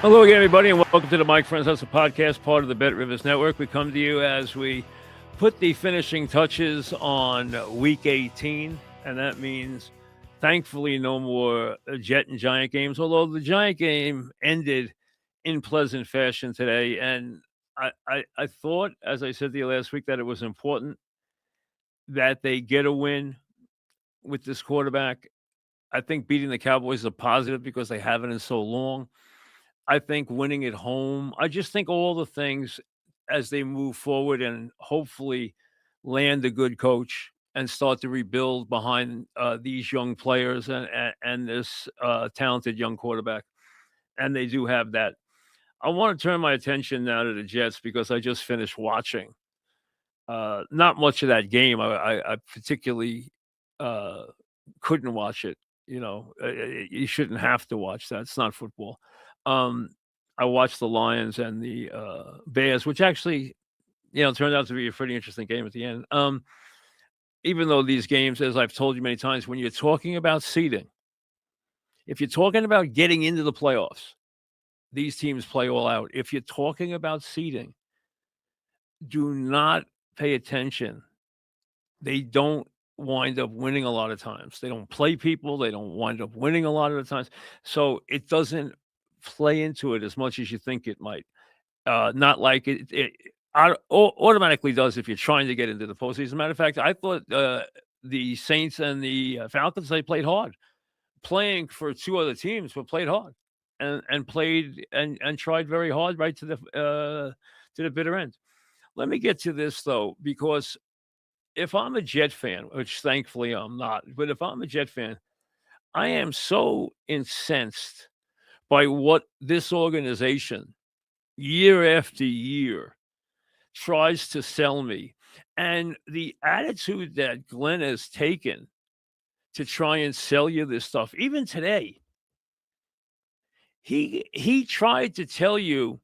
Hello again, everybody, and welcome to the Mike Francesa podcast, part of the Bet Rivers Network. We come to you as we put the finishing touches on Week 18, and that means, thankfully, no more Jet and Giant games, although the Giant game ended in pleasant fashion today. And I thought, as I said to you last week, that it was important that they get a win with this quarterback. I think beating the Cowboys is a positive because they haven't in so long. I think winning at home, I just think all the things as they move forward and hopefully land a good coach and start to rebuild behind these young players and this talented young quarterback. And they do have that. I want to turn my attention now to the Jets because I just finished watching. Not much of that game. I particularly couldn't watch it. You shouldn't have to watch that. It's not football. Um, I watched the Lions and the Bears, which actually, turned out to be a pretty interesting game at the end. Even though these games, as I've told you many times, when you're talking about seeding, if you're talking about getting into the playoffs, these teams play all out. If you're talking about seeding, do not pay attention. They don't wind up winning a lot of times. They don't play people. They don't wind up winning a lot of the times. So it doesn't play into it as much as you think it might. Not like it automatically does if you're trying to get into the postseason. As a matter of fact, I thought the Saints and the Falcons, they played hard, playing for two other teams, but played hard and played and tried very hard right to the bitter end. Let me get to this though, because if I'm a Jet fan, which thankfully I'm not, but if I'm a Jet fan, I am so incensed by what this organization year after year tries to sell me. And the attitude that Glenn has taken to try and sell you this stuff, even today, he tried to tell you,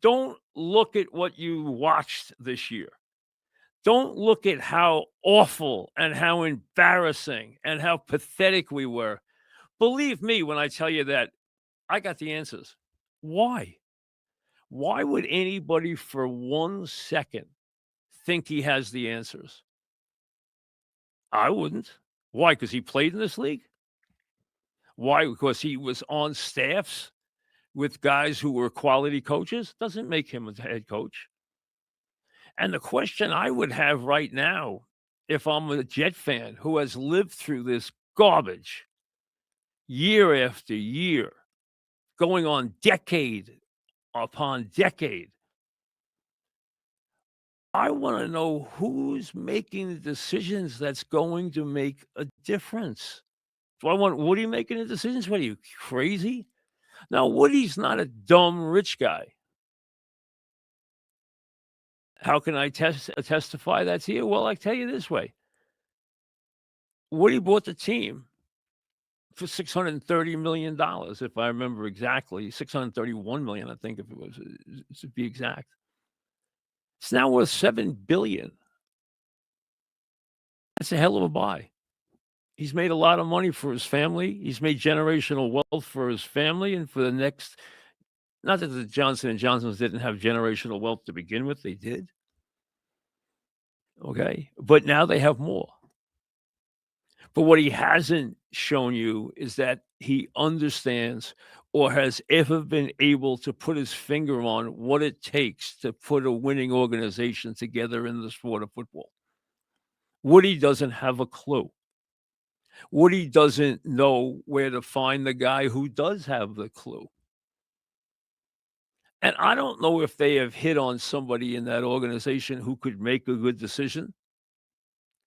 don't look at what you watched this year. Don't look at how awful and how embarrassing and how pathetic we were. Believe me when I tell you that I got the answers. Why? Why would anybody for 1 second think he has the answers? I wouldn't. Why? Because he played in this league? Why? Because he was on staffs with guys who were quality coaches? Doesn't make him a head coach. And the question I would have right now, if I'm a Jet fan who has lived through this garbage year after year, going on decade upon decade, I want to know who's making the decisions that's going to make a difference. Do I want Woody making the decisions? What are you, crazy? Now, Woody's not a dumb rich guy. How can I testify that to you? Well, I tell you this way. Woody bought the team for $630 million, if I remember exactly. $631 million, I think, if it was, to be exact. It's now worth $7 billion. That's a hell of a buy. He's made a lot of money for his family. He's made generational wealth for his family and for the next. Not that the Johnson and Johnsons didn't have generational wealth to begin with, they did. Okay, but now they have more. But what he hasn't shown you is that he understands or has ever been able to put his finger on what it takes to put a winning organization together in the sport of football. Woody doesn't have a clue. Woody doesn't know where to find the guy who does have the clue. And I don't know if they have hit on somebody in that organization who could make a good decision,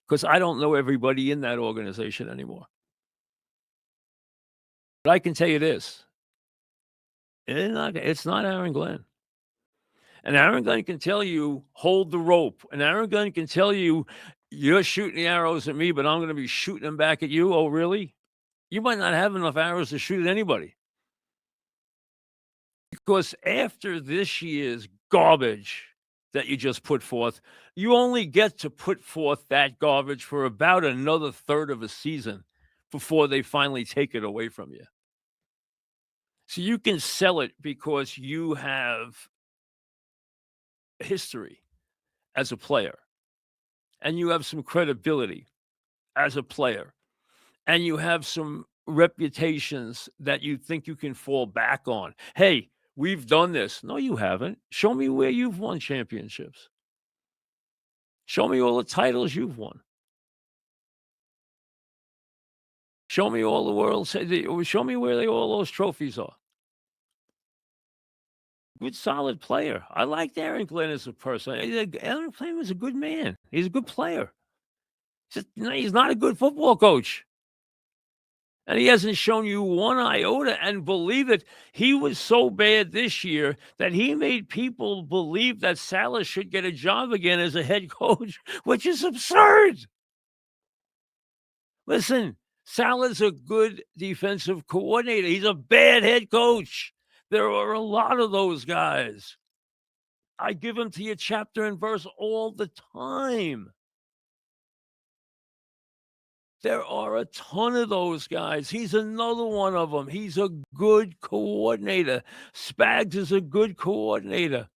because I don't know everybody in that organization anymore. But I can tell you this, it's not Aaron Glenn. And Aaron Glenn can tell you, hold the rope. And Aaron Glenn can tell you, you're shooting the arrows at me, but I'm going to be shooting them back at you. Oh, really? You might not have enough arrows to shoot at anybody. Because after this year's garbage that you just put forth, you only get to put forth that garbage for about another third of a season before they finally take it away from you. So you can sell it because you have history as a player and you have some credibility as a player and you have some reputations that you think you can fall back on. Hey, we've done this. No, you haven't. Show me where you've won championships. Show me all the titles you've won. Show me all the world. Show me where all those trophies are. Good, solid player. I liked Aaron Glenn as a person. Aaron Glenn was a good man. He's a good player. He's not a good football coach. And he hasn't shown you one iota. And believe it, he was so bad this year that he made people believe that Salah should get a job again as a head coach, which is absurd. Listen, Salah's a good defensive coordinator. He's a bad head coach. There are a lot of those guys. I give them to you chapter and verse all the time. There are a ton of those guys. He's another one of them. He's a good coordinator. Spags is a good coordinator.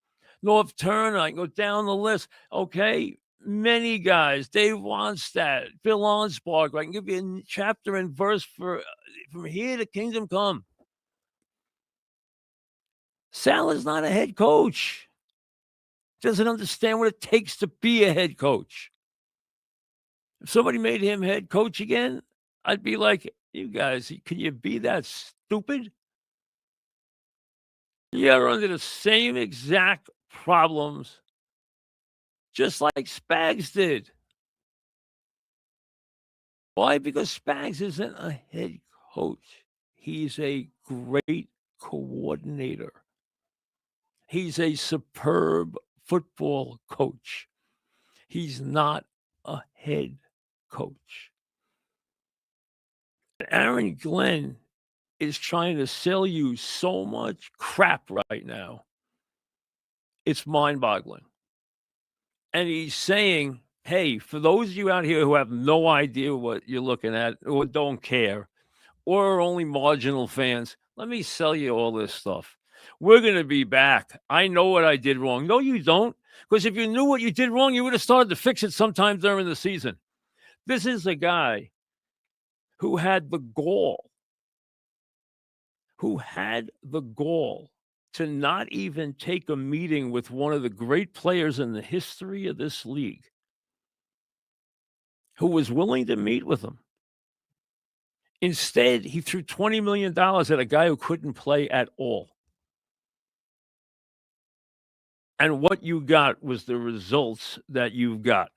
North Turner, I can go down the list. Okay, many guys. Dave Wonstadt, Bill Onspark. I can give you a chapter and verse for from here to kingdom come. Salah's not a head coach. Doesn't understand what it takes to be a head coach. If somebody made him head coach again, I'd be like, you guys, can you be that stupid? You're under the same exact problems, just like Spags did. Why? Because Spags isn't a head coach. He's a great coordinator. He's a superb football coach. He's not a head coach. Aaron Glenn is trying to sell you so much crap right now. It's mind-boggling. And he's saying, hey, for those of you out here who have no idea what you're looking at or don't care or are only marginal fans, let me sell you all this stuff. We're going to be back. I know what I did wrong. No, you don't. Because if you knew what you did wrong, you would have started to fix it sometime during the season. This is a guy who had the gall to not even take a meeting with one of the great players in the history of this league, who was willing to meet with him. Instead, he threw $20 million at a guy who couldn't play at all. And what you got was the results that you've got.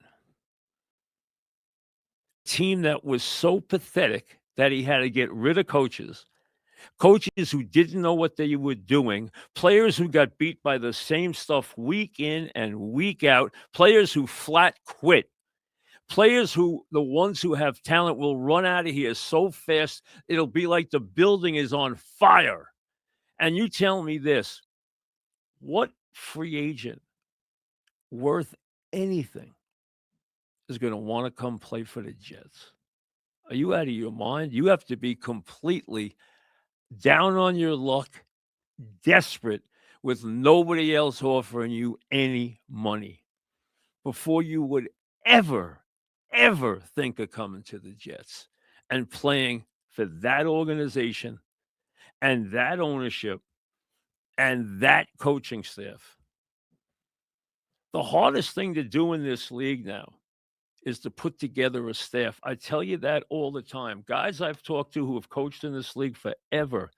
A team that was so pathetic that he had to get rid of coaches who didn't know what they were doing, players who got beat by the same stuff week in and week out, players who flat quit, players who, the ones who have talent, will run out of here so fast, it'll be like the building is on fire. And you tell me this, what free agent worth anything is going to want to come play for the Jets? Are you out of your mind? You have to be completely down on your luck, desperate, with nobody else offering you any money before you would ever think of coming to the Jets and playing for that organization and that ownership and that coaching staff. The hardest thing to do in this league now is to put together a staff. I tell you that all the time. Guys I've talked to who have coached in this league forever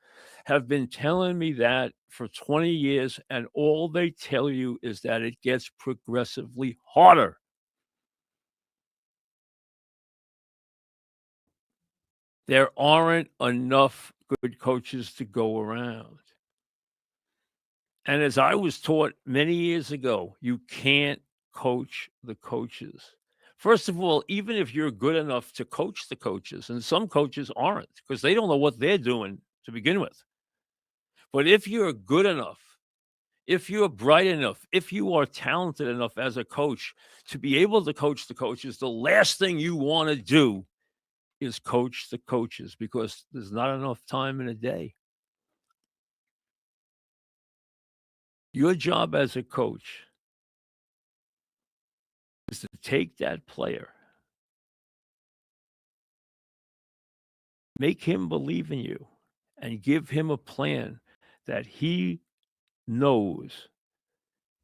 have been telling me that for 20 years, and all they tell you is that it gets progressively harder. There aren't enough good coaches to go around. And as I was taught many years ago, you can't coach the coaches. First of all, even if you're good enough to coach the coaches, and some coaches aren't because they don't know what they're doing to begin with. But if you're good enough, if you're bright enough, if you are talented enough as a coach to be able to coach the coaches, the last thing you want to do is coach the coaches because there's not enough time in a day. Your job as a coach is to take that player, make him believe in you, and give him a plan that he knows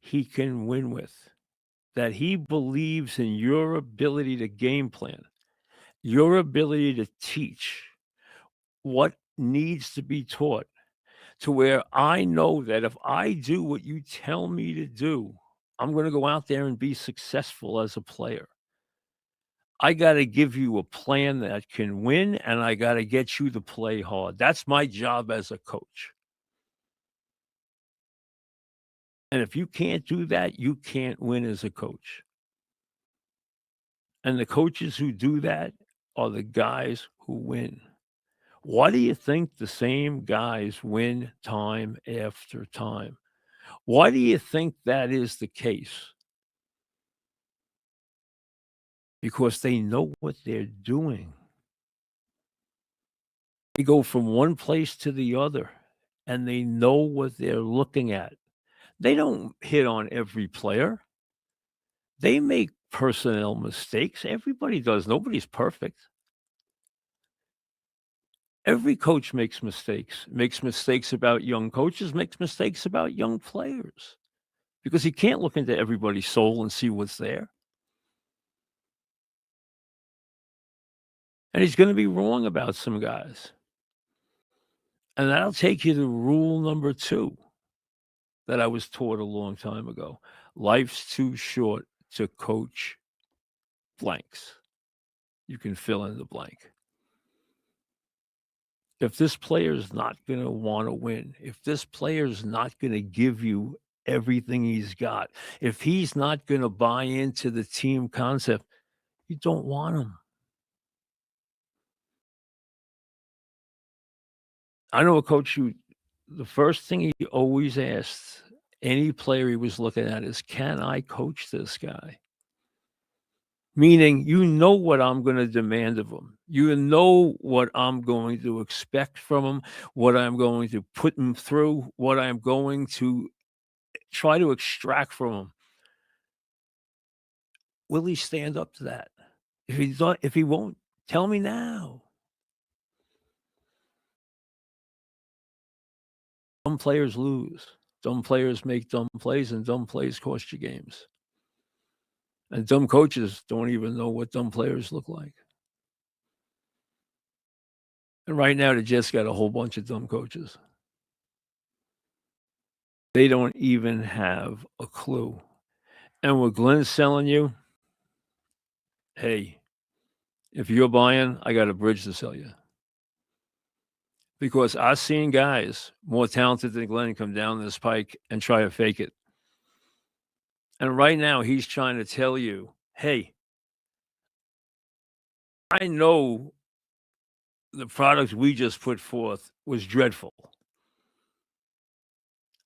he can win with, that he believes in your ability to game plan, your ability to teach what needs to be taught, to where I know that if I do what you tell me to do, I'm going to go out there and be successful as a player. I got to give you a plan that can win, and I got to get you to play hard. That's my job as a coach. And if you can't do that, you can't win as a coach. And the coaches who do that are the guys who win. Why do you think the same guys win time after time? Why do you think that is the case? Because they know what they're doing. They go from one place to the other, and they know what they're looking at. They don't hit on every player. They make personnel mistakes. Everybody does. Nobody's perfect. Every coach makes mistakes about young coaches, makes mistakes about young players, because he can't look into everybody's soul and see what's there. And he's going to be wrong about some guys. And that'll take you to rule number 2 that I was taught a long time ago. Life's too short to coach blanks. You can fill in the blank. If this player is not going to want to win, if this player is not going to give you everything he's got, if he's not going to buy into the team concept, you don't want him. I know a coach who the first thing he always asked any player he was looking at is, can I coach this guy? Meaning, you know what I'm going to demand of him. You know what I'm going to expect from him, what I'm going to put him through, what I'm going to try to extract from him. Will he stand up to that? If he won't, tell me now. Dumb players lose. Dumb players make dumb plays, and dumb plays cost you games. And dumb coaches don't even know what dumb players look like. And right now, the Jets got a whole bunch of dumb coaches. They don't even have a clue. And what Glenn's selling you, hey, if you're buying, I got a bridge to sell you. Because I've seen guys more talented than Glenn come down this pike and try to fake it. And right now, he's trying to tell you, hey, I know the product we just put forth was dreadful.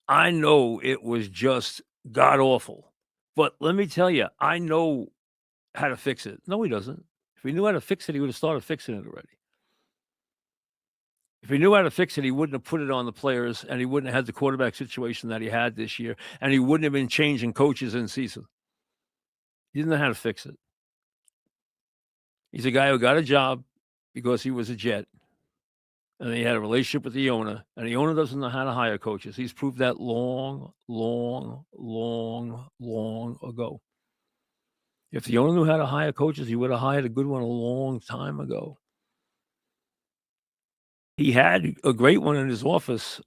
I know it was just god awful. But let me tell you, I know how to fix it. No, he doesn't. If he knew how to fix it, he would have started fixing it already. If he knew how to fix it, he wouldn't have put it on the players, and he wouldn't have had the quarterback situation that he had this year, and he wouldn't have been changing coaches in season. He didn't know how to fix it. He's a guy who got a job because he was a Jet, and he had a relationship with the owner, and the owner doesn't know how to hire coaches. He's proved that long ago. If the owner knew how to hire coaches, he would have hired a good one a long time ago. He had a great one in his office,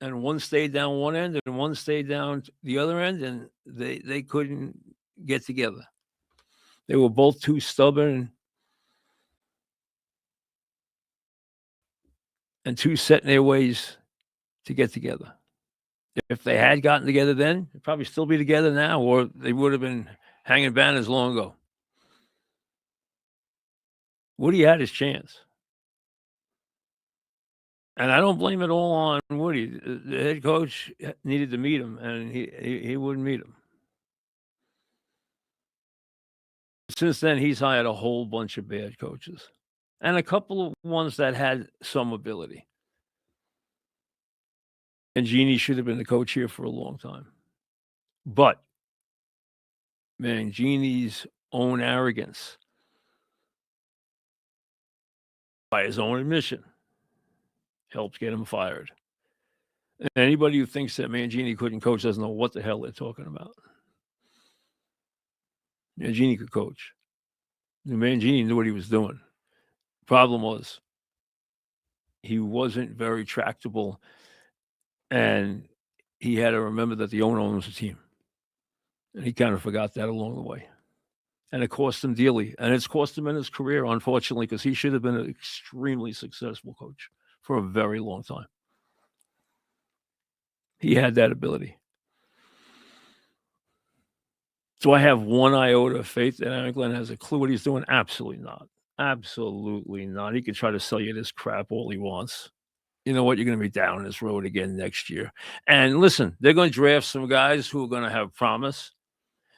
and one stayed down one end and one stayed down the other end, and they couldn't get together. They were both too stubborn and too set in their ways to get together. If they had gotten together then, they'd probably still be together now, or they would have been hanging banners long ago. Woody had his chance. And I don't blame it all on Woody. The head coach needed to meet him, and he wouldn't meet him. Since then, he's hired a whole bunch of bad coaches and a couple of ones that had some ability. And Genie should have been the coach here for a long time. But, man, Genie's own arrogance, by his own admission, helped get him fired. And anybody who thinks that Mangini couldn't coach doesn't know what the hell they're talking about. Mangini could coach. Mangini knew what he was doing. Problem was, he wasn't very tractable, and he had to remember that the owner owns the team. And he kind of forgot that along the way. And it cost him dearly. And it's cost him in his career, unfortunately, because he should have been an extremely successful coach for a very long time. He had that ability. Do I have one iota of faith that Aaron Glenn has a clue what he's doing? Absolutely not. Absolutely not. He can try to sell you this crap all he wants. You know what? You're going to be down this road again next year. And listen, they're going to draft some guys who are going to have promise.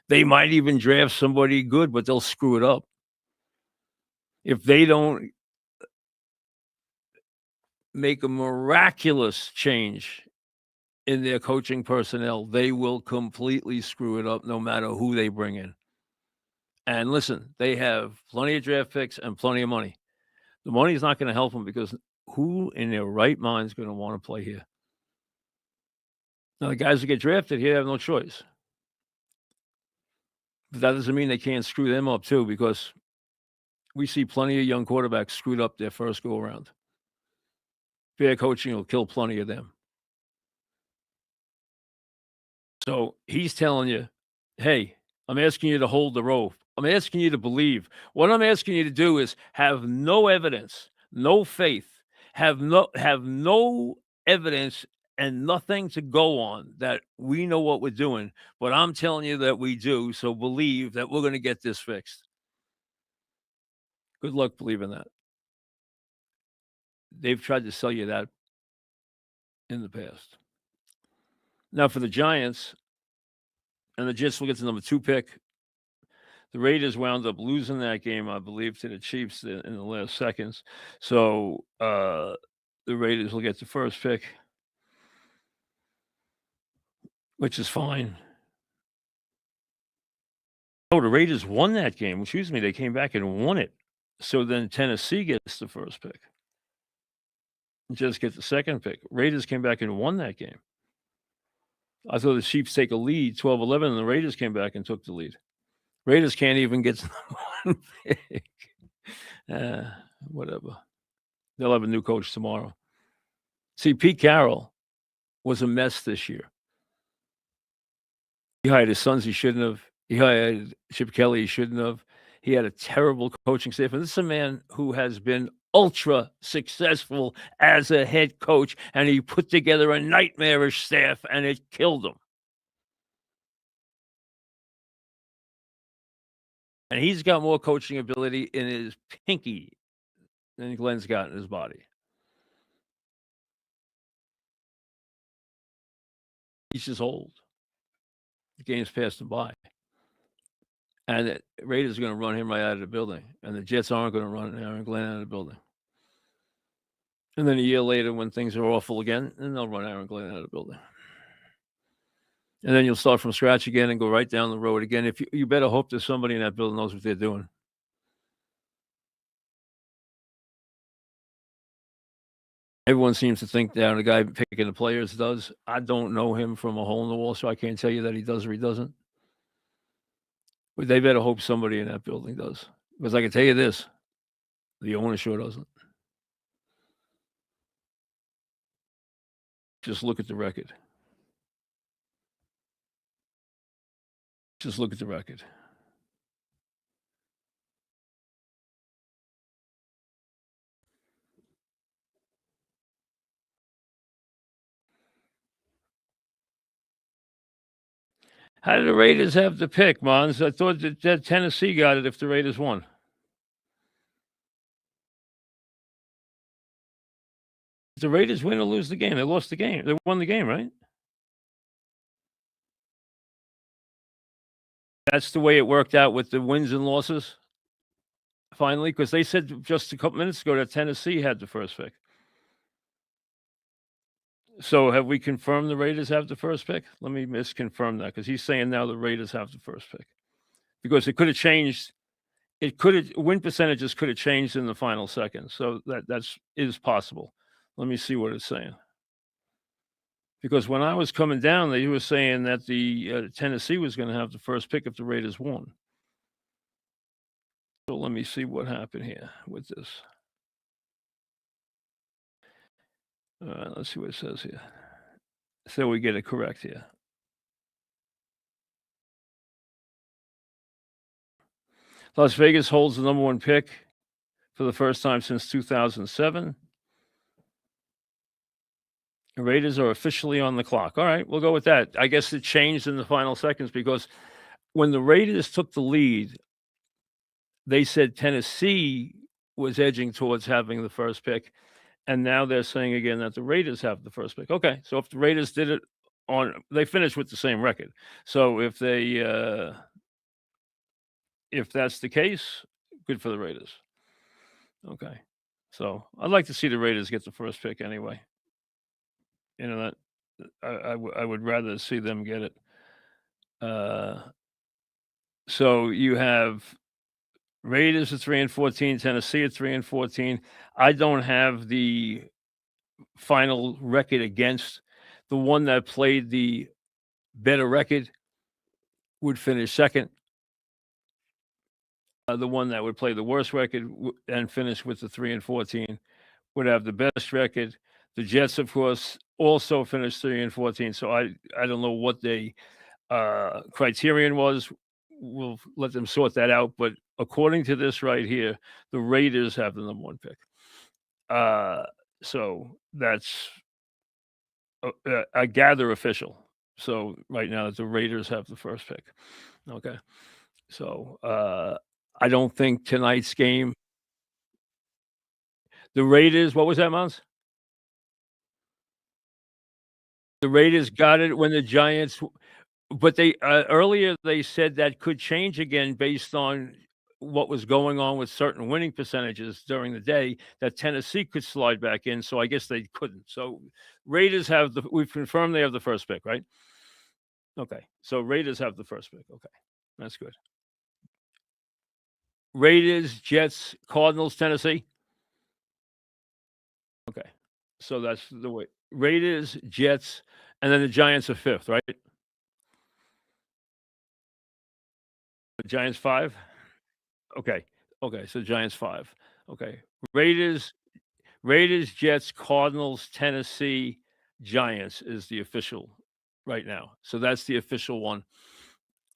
They might even draft somebody good, but they'll screw it up. If they don't make a miraculous change in their coaching personnel, they will completely screw it up no matter who they bring in. And listen, they have plenty of draft picks and plenty of money. The money is not going to help them because who in their right mind is going to want to play here? Now, the guys who get drafted here have no choice. But that doesn't mean they can't screw them up too, because we see plenty of young quarterbacks screwed up their first go-around. Bad coaching will kill plenty of them. So he's telling you, hey, I'm asking you to hold the rope. I'm asking you to believe. What I'm asking you to do is have no evidence, no faith, have no evidence and nothing to go on that we know what we're doing. But I'm telling you that we do. So believe that we're going to get this fixed. Good luck believing that. They've tried to sell you that in the past. Now for the Giants, and the Jets will get the number 2 pick. The Raiders wound up losing that game, I believe, to the Chiefs in the last seconds. So the Raiders will get the first pick, which is fine. Oh, the Raiders won that game. Excuse me, they came back and won it. So then Tennessee gets the first pick. Just get the second pick. Raiders came back and won that game. I thought the Chiefs take a lead, 12-11, and the Raiders came back and took the lead. Raiders can't even get to the 1 pick. Whatever. They'll have a new coach tomorrow. See, Pete Carroll was a mess this year. He hired his sons he shouldn't have. He hired Chip Kelly he shouldn't have. He had a terrible coaching staff. And this is a man who has been ultra successful as a head coach, and he put together a nightmarish staff, and it killed him. And he's got more coaching ability in his pinky than Glenn's got in his body. He's just old. The game's passed him by. And the Raiders are going to run him right out of the building. And the Jets aren't going to run Aaron Glenn out of the building. And then a year later, when things are awful again, then they'll run Aaron Glenn out of the building. And then you'll start from scratch again and go right down the road again. If you better hope that somebody in that building knows what they're doing. Everyone seems to think that the guy picking the players does. I don't know him from a hole in the wall, so I can't tell you that he does or he doesn't. But they better hope somebody in that building does. Because I can tell you this, the owner sure doesn't. Just look at the record. Just look at the record. How did the Raiders have the pick, Mons? I thought that Tennessee got it if the Raiders won. Did the Raiders win or lose the game? They lost the game. They won the game, right? That's the way it worked out with the wins and losses, finally, because they said just a couple minutes ago that Tennessee had the first pick. So have we confirmed the Raiders have the first pick? Let me misconfirm that because he's saying now the Raiders have the first pick because it could have changed. It could have win percentages could have changed in the final second. So that's is possible. Let me see what it's saying. Because when I was coming down, they were saying that the Tennessee was going to have the first pick if the Raiders won. So let me see what happened here with this. All right, let's see what it says here. So we get it correct here. Las Vegas holds the number one pick for the first time since 2007. The Raiders are officially on the clock. All right, we'll go with that. I guess it changed in the final seconds because when the Raiders took the lead, they said Tennessee was edging towards having the first pick. And now they're saying again that the Raiders have the first pick. Okay, so if the Raiders did it they finished with the same record. So if that's the case, good for the Raiders. Okay, so I'd like to see the Raiders get the first pick anyway. You know that I would rather see them get it. So you have Raiders at 3-14, Tennessee at 3-14. I don't have the final record against the one that played the better record would finish second. The one that would play the worst record and finish with the 3-14 would have the best record. The Jets, of course, also finished 3-14. So I don't know what the criterion was. We'll let them sort that out. But according to this right here, the Raiders have the number one pick. So that's I gather official. So right now, the Raiders have the first pick. Okay. So I don't think tonight's game. The Raiders, what was that, Mouse? The Raiders got it when the Giants, but they earlier they said that could change again based on what was going on with certain winning percentages during the day. That Tennessee could slide back in, so I guess they couldn't. So Raiders have we've confirmed they have the first pick, right? Okay, so Raiders have the first pick. Okay, that's good. Raiders, Jets, Cardinals, Tennessee. Okay. So that's the way. Raiders, Jets, and then the Giants are fifth, right? The Giants 5? Okay. Okay, so Giants 5. Okay. Raiders, Jets, Cardinals, Tennessee, Giants is the official right now. So that's the official one.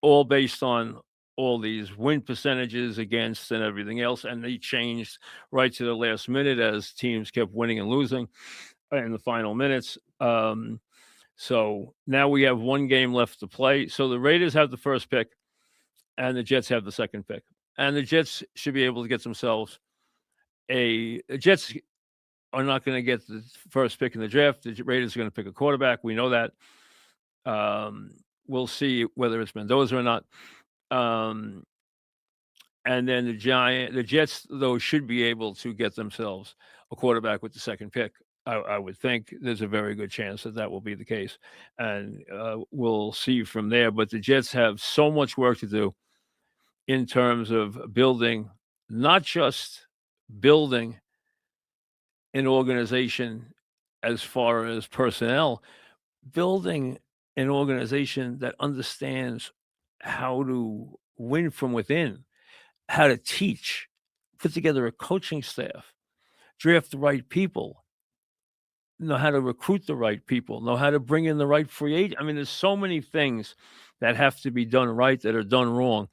All based on all these win percentages against and everything else. And they changed right to the last minute as teams kept winning and losing in the final minutes. So now we have one game left to play. So the Raiders have the first pick and the Jets have the second pick. And the Jets should be able to get themselves the Jets are not going to get the first pick in the draft. The Raiders are going to pick a quarterback. We know that. We'll see whether it's Mendoza or not. And then the Jets, though, should be able to get themselves a quarterback with the second pick. I would think there's a very good chance that will be the case. And we'll see from there. But the Jets have so much work to do in terms of building, not just building an organization as far as personnel, building an organization that understands how to win from within, how to teach, put together a coaching staff, draft the right people, know how to recruit the right people, know how to bring in the right free agent. I mean, there's so many things that have to be done right that are done wrong.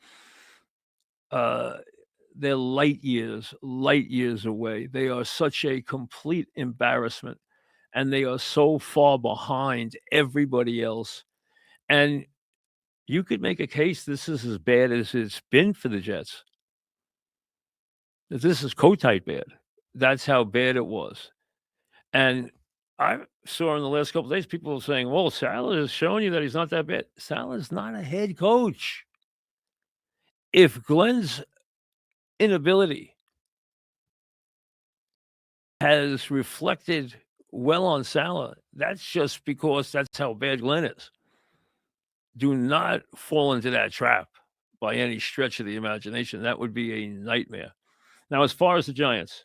They're light years away. They are such a complete embarrassment, and they are so far behind everybody else. And you could make a case this is as bad as it's been for the Jets. This is co-type bad. That's how bad it was. And I saw in the last couple of days people saying, well, Saleh is showing you that he's not that bad. Saleh's not a head coach. If Glenn's inability has reflected well on Saleh, That's just because that's how bad Glenn is. Do not fall into that trap by any stretch of the imagination. That would be a nightmare. Now, as far as the Giants,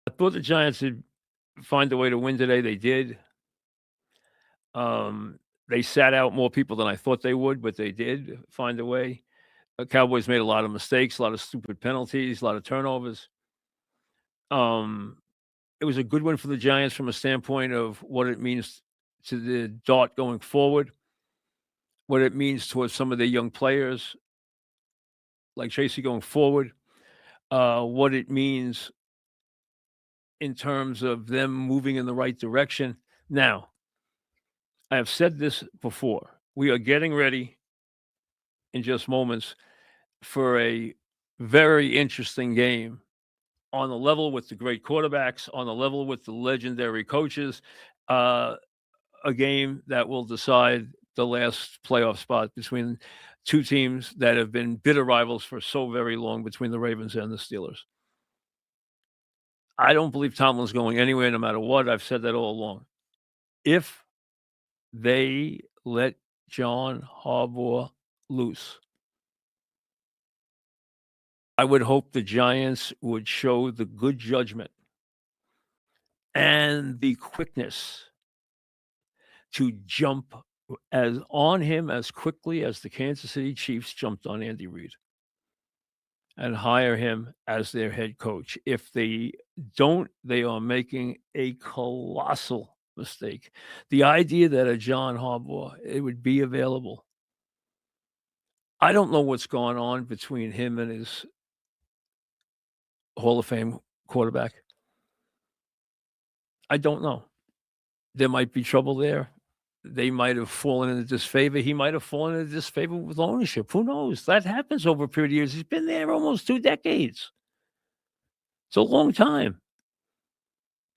I thought the Giants would find a way to win today. They did. They sat out more people than I thought they would, but they did find a way. The Cowboys made a lot of mistakes, a lot of stupid penalties, a lot of turnovers. It was a good win for the Giants from a standpoint of what it means to the dart going forward, what it means towards some of the young players like Tracy going forward, what it means in terms of them moving in the right direction. Now, I have said this before. We are getting ready in just moments for a very interesting game on the level with the great quarterbacks, on the level with the legendary coaches, a game that will decide the last playoff spot between two teams that have been bitter rivals for so very long, between the Ravens and the Steelers. I don't believe Tomlin's going anywhere no matter what. I've said that all along. If they let John Harbaugh loose, I would hope the Giants would show the good judgment and the quickness to jump as on him as quickly as the Kansas City Chiefs jumped on Andy Reid and hire him as their head coach. If they don't, they are making a colossal mistake. The idea that a John Harbaugh, it would be available. I don't know what's going on between him and his Hall of Fame quarterback. I don't know. There might be trouble there. They might have fallen into disfavor. He might have fallen into disfavor with ownership. Who knows? That happens over a period of years. He's been there almost 2 decades. It's a long time.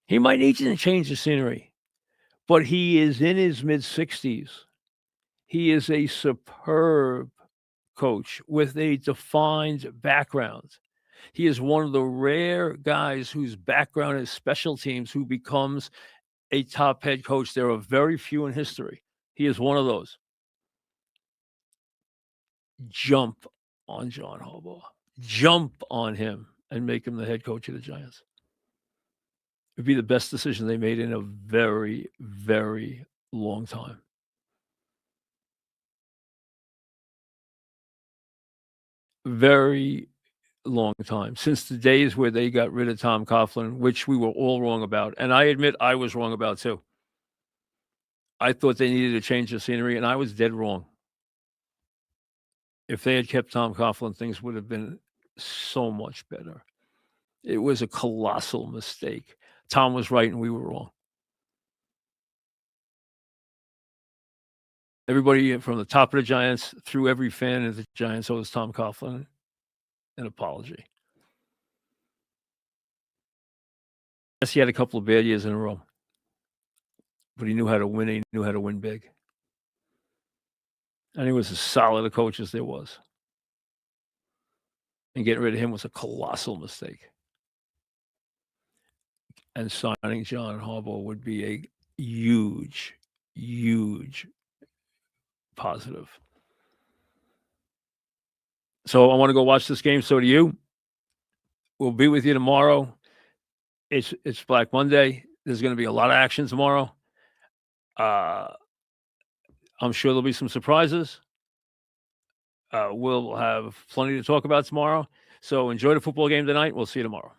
He might need to change the scenery, but he is in his mid-60s. He is a superb coach with a defined background. He is one of the rare guys whose background is special teams who becomes a top head coach. There are very few in history. He is one of those. Jump on John Harbaugh. Jump on him and make him the head coach of the Giants. It would be the best decision they made in a very, very long time. Very long time. Since the days where they got rid of Tom Coughlin, which we were all wrong about. And I admit I was wrong about too. I thought they needed to change the scenery, and I was dead wrong. If they had kept Tom Coughlin, things would have been so much better. It was a colossal mistake. Tom was right and we were wrong. Everybody from the top of the Giants through every fan of the Giants owes Tom Coughlin an apology. Yes, he had a couple of bad years in a row, but he knew how to win. He knew how to win big. And he was as solid a coach as there was. And getting rid of him was a colossal mistake. And signing John Harbaugh would be a huge, huge positive. So I want to go watch this game. So do you. We'll be with you tomorrow. It's Black Monday. There's going to be a lot of action tomorrow. I'm sure there'll be some surprises. We'll have plenty to talk about tomorrow. So enjoy the football game tonight. We'll see you tomorrow.